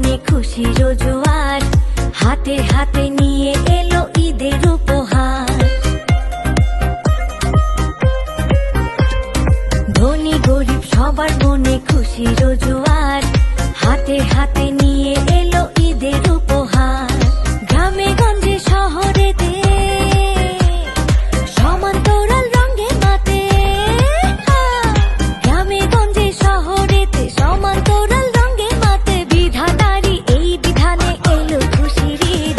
মনে খুশির জোয়ার, হাতে হাতে নিয়ে এলো ঈদের উপহার। ধনী গরিব সবার মনে খুশির জোয়ার, হাতে হাতে নিয়ে এলো ঈদের উপহার। গ্রামে গঞ্জে শহরেতে সমান্তরাল রঙে মাতে, গ্রামে গঞ্জে শহরেতে সমান্তরাল রঙে মাতে। বিধাতারি এই বিধানে এলো খুশির ঈদ।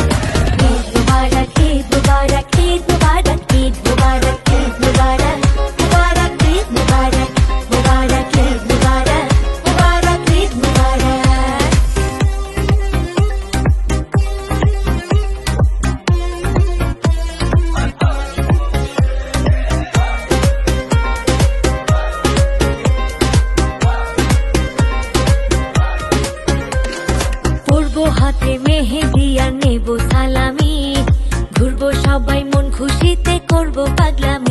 ঈদ মুবারক, ঈদ মুবারক, ঈদ মুবারক, ঈদ মুবারক, ঈদ মুবারক, মুবারক ঈদ মুবারক, মুবারক ঈদ মুবারক, মুবারক ঈদ মুবারক। পরবো হাতে মেহেদি আর নেবো সালামি, ঘুরবো সবাই মন খুশিতে করবো পাগলামি।